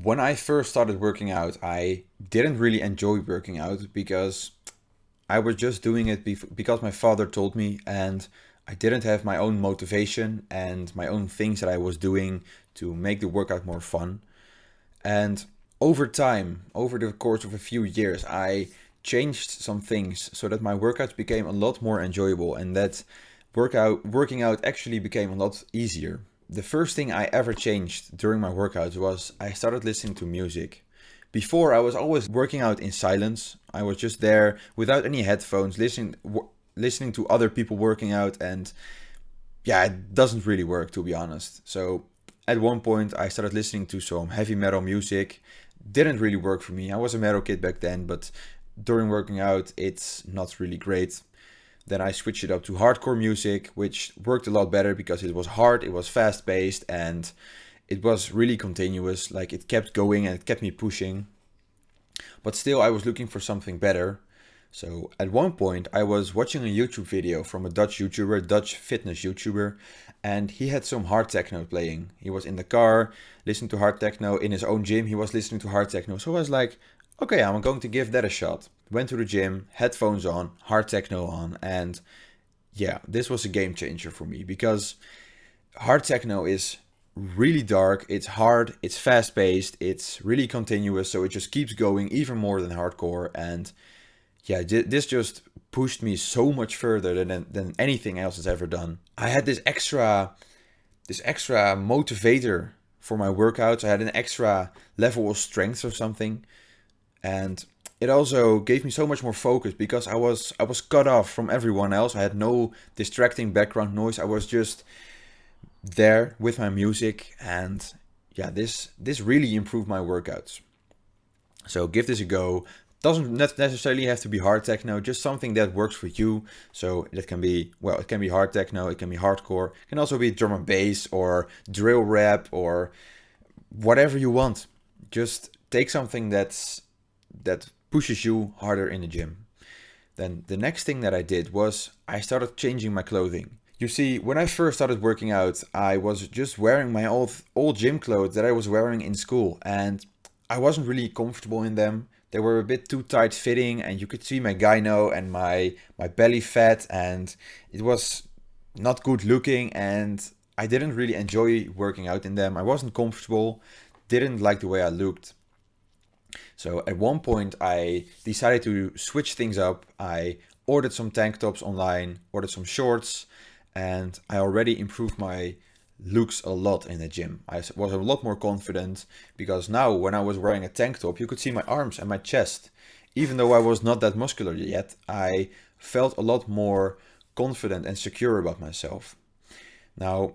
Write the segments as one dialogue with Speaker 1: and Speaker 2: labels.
Speaker 1: When I first started working out, I didn't really enjoy working out because I was just doing it because my father told me, and I didn't have my own motivation and my own things that I was doing to make the workout more fun. And over time, over the course of a few years, I changed some things so that my workouts became a lot more enjoyable and that working out actually became a lot easier. The first thing I ever changed during my workouts was I started listening to music. Before I was always working out in silence. I was just there without any headphones, listening to other people working out, and yeah, it doesn't really work to be honest. So at one point I started listening to some heavy metal music. Didn't really work for me. I was a metal kid back then, but during working out it's not really great. Then I switched it up to hardcore music, which worked a lot better because it was hard, it was fast paced, and it was really continuous. Like it kept going and it kept me pushing. But still, I was looking for something better. So at one point, I was watching a YouTube video from a Dutch YouTuber, Dutch fitness YouTuber, and he had some hard techno playing. He was in the car listening to hard techno. In his own gym, he was listening to hard techno. So I was like, okay, I'm going to give that a shot. Went to the gym, headphones on, hard techno on, and yeah, this was a game changer for me because hard techno is really dark, it's hard, it's fast paced, it's really continuous, so it just keeps going even more than hardcore. And yeah, this just pushed me so much further than anything else has ever done. I had this extra motivator for my workouts. I had an extra level of strength or something, and it also gave me so much more focus because I was cut off from everyone else. I had no distracting background noise. I was just there with my music, and yeah, this really improved my workouts. So give this a go. Doesn't necessarily have to be hard techno, just something that works for you. So that can be, well, it can be hard techno, it can be hardcore, it can also be drum and bass or drill rap or whatever you want. Just take something that pushes you harder in the gym. Then the next thing that I did was I started changing my clothing. You see, when I first started working out, I was just wearing my old gym clothes that I was wearing in school, and I wasn't really comfortable in them. They were a bit too tight fitting, and you could see my gyno and my belly fat, and it was not good looking, and I didn't really enjoy working out in them. I wasn't comfortable, didn't like the way I looked. So at one point, I decided to switch things up. I ordered some tank tops online, ordered some shorts, and I already improved my looks a lot in the gym. I was a lot more confident because now when I was wearing a tank top, you could see my arms and my chest. Even though I was not that muscular yet, I felt a lot more confident and secure about myself. Now,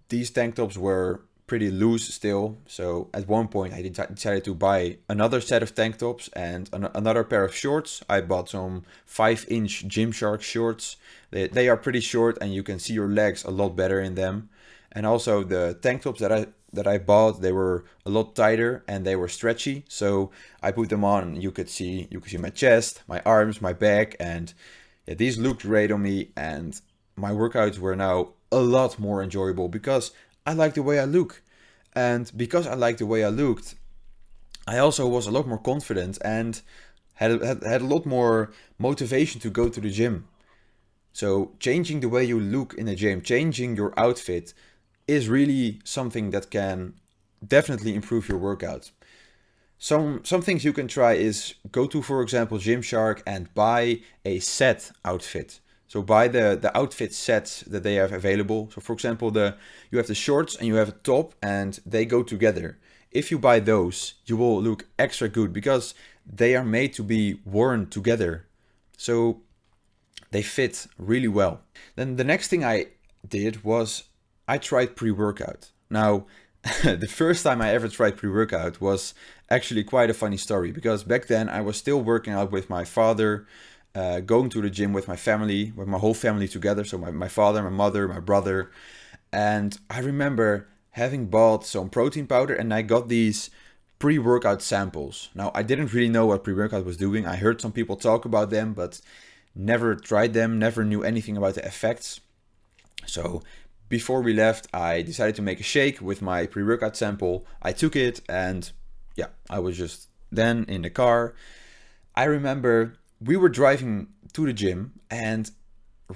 Speaker 1: these tank tops were pretty loose still. So at one point, I decided to buy another set of tank tops and another pair of shorts. I bought some 5-inch Gymshark shorts. They are pretty short and you can see your legs a lot better in them. And also the tank tops that I bought, they were a lot tighter and they were stretchy. So I put them on and you could see my chest, my arms, my back, and yeah, these looked great on me, and my workouts were now a lot more enjoyable because I like the way I look. And because I liked the way I looked, I also was a lot more confident and had a lot more motivation to go to the gym. So changing the way you look in the gym, changing your outfit is really something that can definitely improve your workout. Some things you can try is go to, for example, Gymshark and buy a set outfit. So buy the outfit sets that they have available. So for example, the you have the shorts and you have a top and they go together. If you buy those, you will look extra good because they are made to be worn together. So they fit really well. Then the next thing I did was I tried pre-workout. Now, the first time I ever tried pre-workout was actually quite a funny story because back then I was still working out with my father, going to the gym with my family, with my whole family together. So my father, my mother, my brother. And I remember having bought some protein powder and I got these pre-workout samples. Now, I didn't really know what pre-workout was doing. I heard some people talk about them, but never tried them, never knew anything about the effects. So before we left, I decided to make a shake with my pre-workout sample. I took it, and yeah, I was just then in the car. I remember we were driving to the gym, and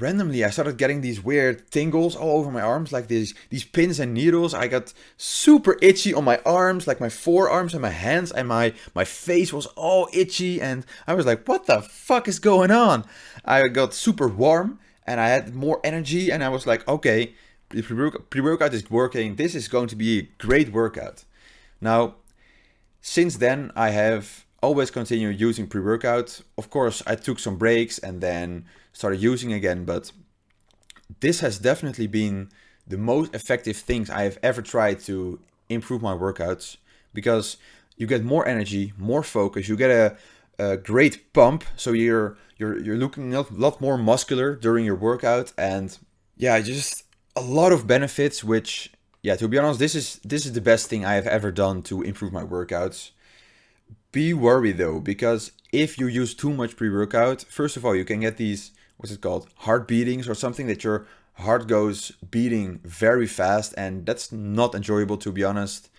Speaker 1: randomly I started getting these weird tingles all over my arms, like these pins and needles. I got super itchy on my arms, like my forearms and my hands, and my face was all itchy, and I was like, what the fuck is going on? I got super warm and I had more energy, and I was like, okay, the pre-workout is working. This is going to be a great workout. Now, since then, I have always continued using pre-workout. Of course, I took some breaks and then started using again, but this has definitely been the most effective things I have ever tried to improve my workouts, because you get more energy, more focus, you get a great pump, so you're looking a lot more muscular during your workout, and yeah, just a lot of benefits, which, yeah, to be honest, this is the best thing I have ever done to improve my workouts. Be worried though, because if you use too much pre-workout, first of all, you can get these, what's it called, heart beatings or something, that your heart goes beating very fast, and that's not enjoyable, to be honest.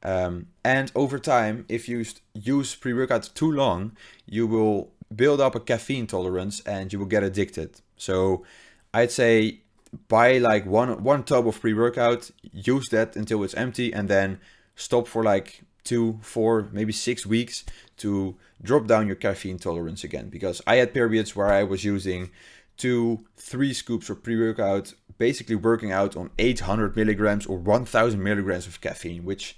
Speaker 1: And over time, if you use pre-workout too long, you will build up a caffeine tolerance and you will get addicted. So I'd say buy like one tub of pre-workout, use that until it's empty, and then stop for like 2, 4, maybe 6 weeks to drop down your caffeine tolerance again. Because I had periods where I was using 2, 3 scoops of pre-workout, basically working out on 800 milligrams or 1000 milligrams of caffeine, which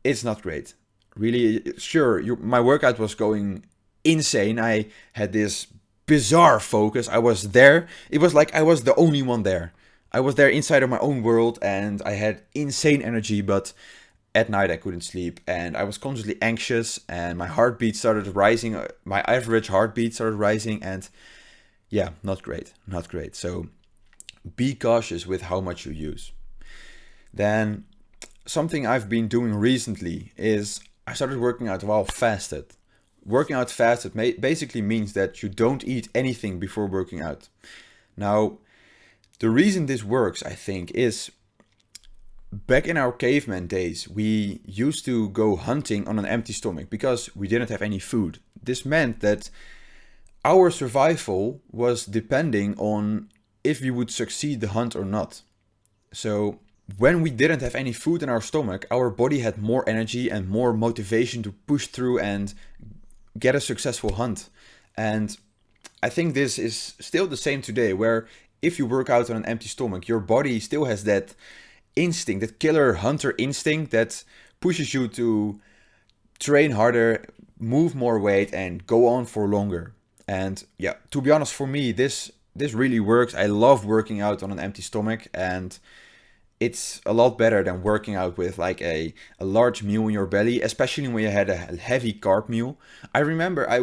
Speaker 1: is not great. Really, sure, my workout was going insane. I had this bizarre focus. I was there. It was like I was the only one there. I was there inside of my own world, and I had insane energy, but at night I couldn't sleep, and I was constantly anxious, and my heartbeat started rising. My average heartbeat started rising, and yeah, not great, not great. So be cautious with how much you use. Then something I've been doing recently is I started working out while fasted. Working out fasted basically means that you don't eat anything before working out. Now, the reason this works, I think, is back in our caveman days, we used to go hunting on an empty stomach because we didn't have any food. This meant that our survival was depending on if we would succeed the hunt or not. So when we didn't have any food in our stomach, our body had more energy and more motivation to push through and get a successful hunt. And I think this is still the same today, where if you work out on an empty stomach, your body still has that instinct, that killer hunter instinct that pushes you to train harder, move more weight, and go on for longer. And yeah, to be honest, for me, this really works. I love working out on an empty stomach, and it's a lot better than working out with like a large meal in your belly, especially when you had a heavy carb meal. I remember I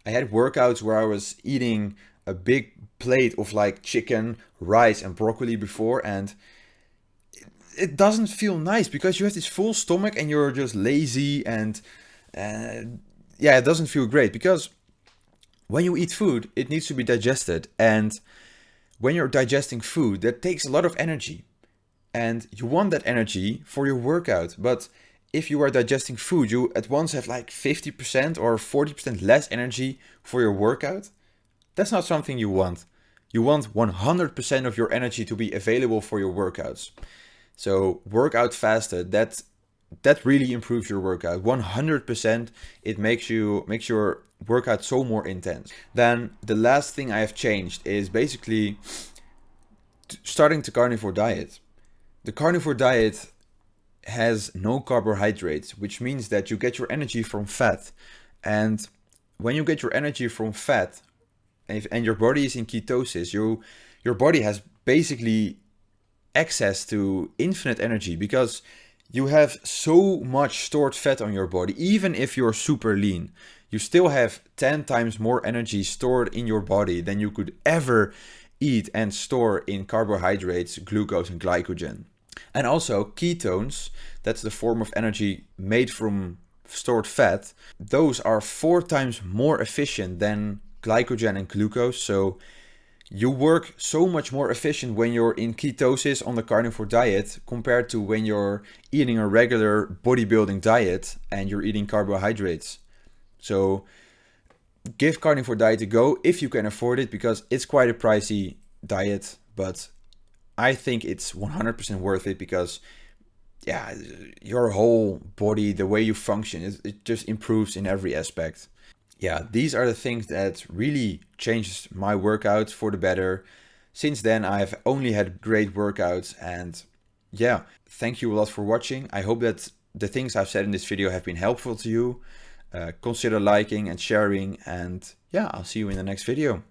Speaker 1: had workouts where I was eating a big plate of like chicken, rice, and broccoli before, and it doesn't feel nice because you have this full stomach and you're just lazy, and yeah, it doesn't feel great, because when you eat food, it needs to be digested, and when you're digesting food, that takes a lot of energy. And you want that energy for your workout. But if you are digesting food, you at once have like 50% or 40% less energy for your workout. That's not something you want. You want 100% of your energy to be available for your workouts. So workout fasted, that really improves your workout. 100%, it makes your workout so more intense. Then the last thing I have changed is basically starting the carnivore diet. The carnivore diet has no carbohydrates, which means that you get your energy from fat. And when you get your energy from fat and your body is in ketosis, your body has basically access to infinite energy, because you have so much stored fat on your body. Even if you're super lean, you still have 10 times more energy stored in your body than you could ever eat and store in carbohydrates, glucose, and glycogen. And also ketones, that's the form of energy made from stored fat. Those are 4 times more efficient than glycogen and glucose. So You work so much more efficient when you're in ketosis on the carnivore diet compared to when you're eating a regular bodybuilding diet and you're eating carbohydrates. So give carnivore diet a go if you can afford it, because it's quite a pricey diet, but I think it's 100% worth it, because yeah, your whole body, the way you function, it just improves in every aspect. Yeah, these are the things that really changed my workouts for the better. Since then, I've only had great workouts, and yeah, thank you a lot for watching. I hope that the things I've said in this video have been helpful to you. Consider liking and sharing, and yeah, I'll see you in the next video.